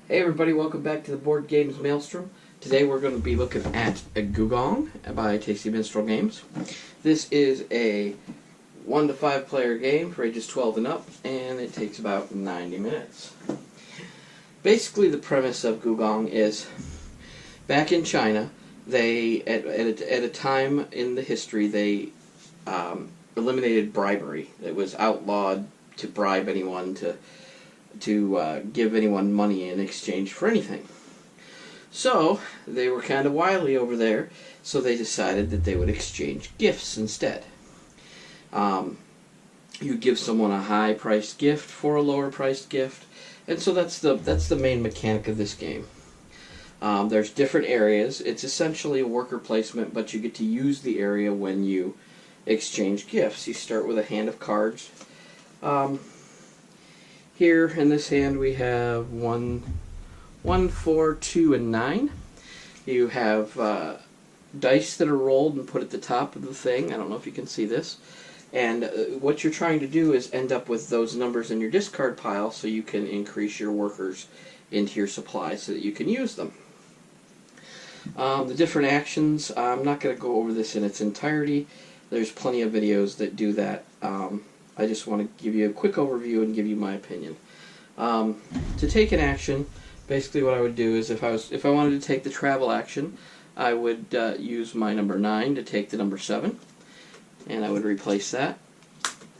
Hey everybody, welcome back to the Board Games Maelstrom. Today we're going to be looking at a Gugong by Tasty Minstrel Games. This is a 1 to 5 player game for ages 12 and up, and it takes about 90 minutes. Basically the premise of Gugong is, back in China, they, at a time in the history, they eliminated bribery. It was outlawed to bribe anyone, to give anyone money in exchange for anything. So they were kind of wily over there, so they decided that they would exchange gifts instead. You give someone a high-priced gift for a lower-priced gift, and so that's the main mechanic of this game. There's different areas. It's essentially a worker placement, but you get to use the area when you exchange gifts. You start with a hand of cards. Here in this hand we have 1, 4, 2, and 9. You have dice that are rolled and put at the top of the thing. I don't know if you can see this. And what you're trying to do is end up with those numbers in your discard pile so you can increase your workers into your supply so that you can use them. The different actions, I'm not going to go over this in its entirety. There's plenty of videos that do that. I just want to give you a quick overview and give you my opinion. To take an action, basically what I would do is if I wanted to take the travel action, I would use my number 9 to take the number 7, and I would replace that,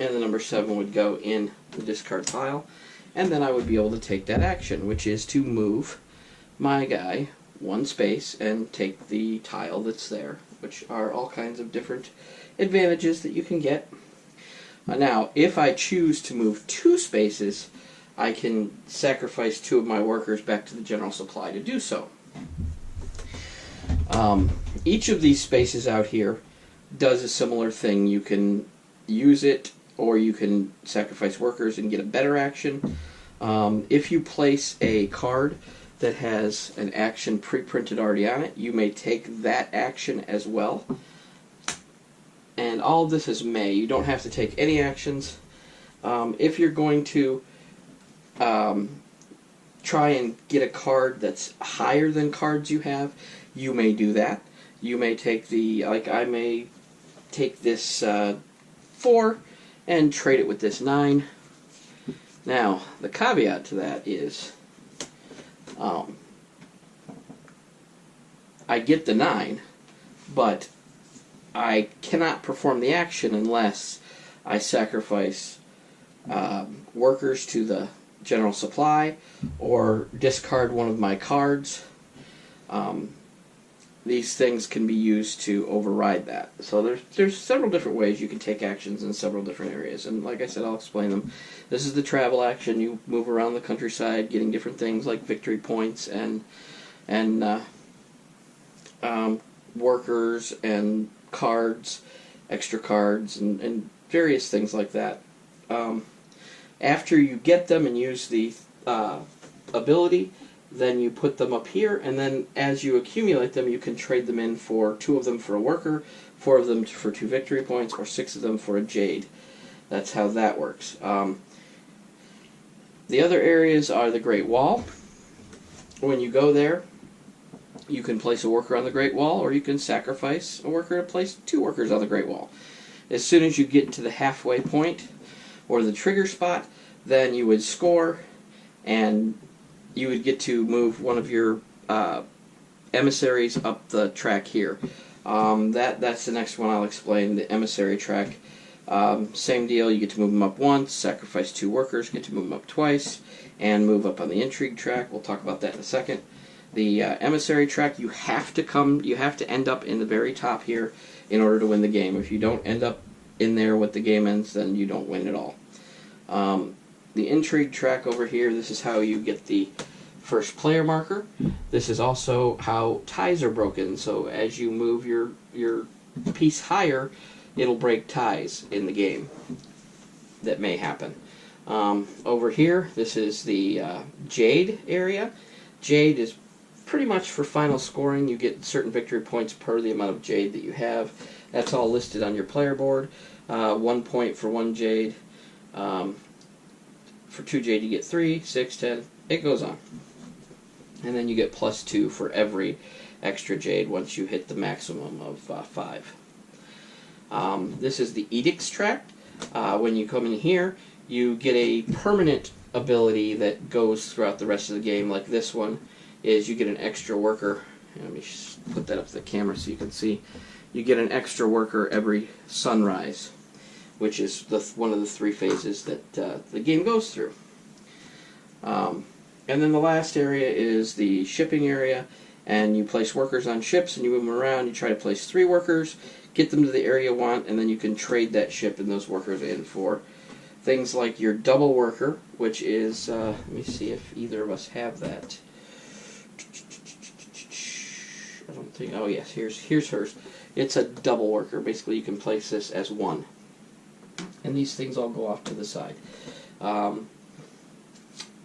and the number 7 would go in the discard pile, and then I would be able to take that action, which is to move my guy 1 space and take the tile that's there, which are all kinds of different advantages that you can get. Now, if I choose to move 2 spaces, I can sacrifice 2 of my workers back to the general supply to do so. Each of these spaces out here does a similar thing. You can use it, or you can sacrifice workers and get a better action. If you place a card that has an action pre-printed already on it, you may take that action as well. And all of this is may. You don't have to take any actions. If you're going to try and get a card that's higher than cards you have, you may do that. You may take I may take this 4 and trade it with this 9. Now, the caveat to that is, I get the 9, but I cannot perform the action unless I sacrifice workers to the general supply or discard one of my cards. These things can be used to override that. So there's several different ways you can take actions in several different areas, and like I said, I'll explain them. This is the travel action. You move around the countryside getting different things like victory points and workers and cards, extra cards, and various things like that. After you get them and use the ability, then you put them up here, and then as you accumulate them, you can trade them in for 2 of them for a worker, 4 of them for 2 victory points, or 6 of them for a jade. That's how that works. The other areas are the Great Wall. When you go there, you can place a worker on the Great Wall, or you can sacrifice a worker to place 2 workers on the Great Wall. As soon as you get to the halfway point, or the trigger spot, then you would score, and you would get to move one of your emissaries up the track here. That's the next one I'll explain, the emissary track. Same deal, you get to move them up once, sacrifice 2 workers, get to move them up twice, and move up on the intrigue track. We'll talk about that in a second. The emissary track, you have to end up in the very top here in order to win the game. If you don't end up in there when the game ends, then you don't win at all. The intrigue track over here, this is how you get the first player marker. This is also how ties are broken. So as you move your piece higher, it'll break ties in the game. That may happen. Over here, this is the jade area. Jade is pretty much for final scoring. You get certain victory points per the amount of jade that you have. That's all listed on your player board. 1 point for 1 jade. For 2 jade you get 3, 6, 10. It goes on. and then you get +2 for every extra jade once you hit the maximum of 5. This is the Edicts tract. When you come in here, you get a permanent ability that goes throughout the rest of the game, like this one is you get an extra worker. Let me just put that up to the camera so you can see. You get an extra worker every sunrise, which is one of the 3 phases that the game goes through. And then the last area is the shipping area, and you place workers on ships and you move them around. You try to place 3 workers, get them to the area you want, and then you can trade that ship and those workers in for things like your double worker, which is, let me see if either of us have that. I don't think, oh yes, here's hers. It's a double worker. Basically you can place this as 1. And these things all go off to the side.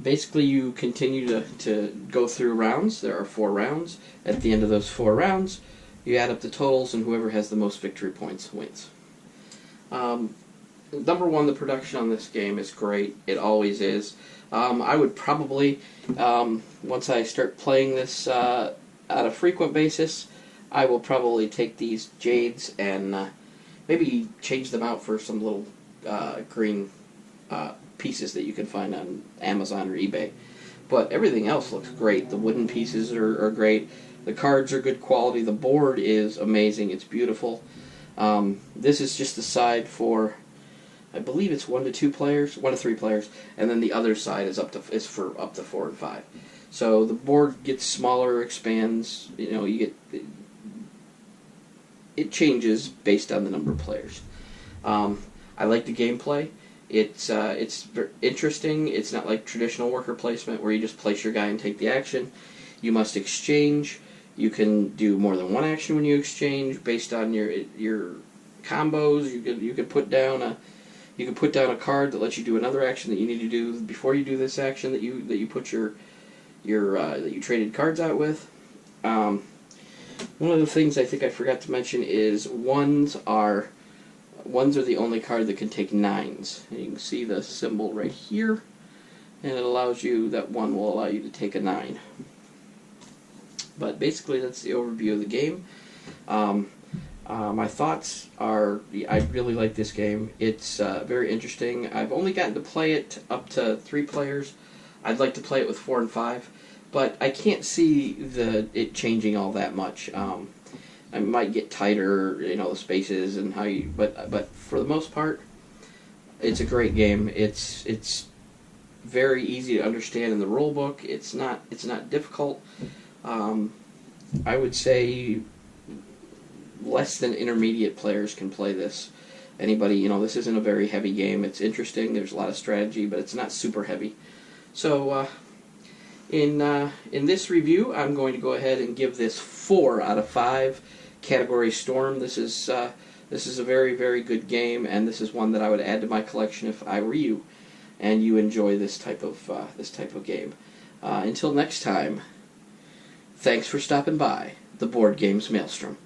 Basically you continue to go through rounds. There are 4 rounds. At the end of those 4 rounds, you add up the totals, and whoever has the most victory points wins. Number 1, the production on this game is great. It always is. I would probably, once I start playing this on a frequent basis, I will probably take these jades and maybe change them out for some little green pieces that you can find on Amazon or eBay. But everything else looks great. The wooden pieces are great. The cards are good quality. The board is amazing. It's beautiful. This is just the side for, I believe it's 1 to 2 players, 1 to 3 players, and then the other side is for up to 4 and 5. So the board gets smaller, expands. You know, it changes based on the number of players. I like the gameplay. It's interesting. It's not like traditional worker placement where you just place your guy and take the action. You must exchange. You can do more than 1 action when you exchange based on your combos. You could put down a card that lets you do another action that you need to do before you do this action that you put that you traded cards out with. One of the things I think I forgot to mention is ones are the only card that can take 9s. And you can see the symbol right here, and it allows you, that 1 will allow you to take a 9. But basically that's the overview of the game. My thoughts are, I really like this game. It's very interesting. I've only gotten to play it up to 3 players. I'd like to play it with 4 and 5, but I can't see it changing all that much. I might get tighter, the spaces and how you, but for the most part, it's a great game. It's very easy to understand in the rule book. It's not difficult. I would say less than intermediate players can play this. Anybody, this isn't a very heavy game. It's interesting. There's a lot of strategy, but it's not super heavy. So in this review, I'm going to go ahead and give this 4 out of 5. Category Storm. This is a very, very good game, and this is one that I would add to my collection if I were you, and you enjoy this type of game. Until next time, thanks for stopping by the Board Games Maelstrom.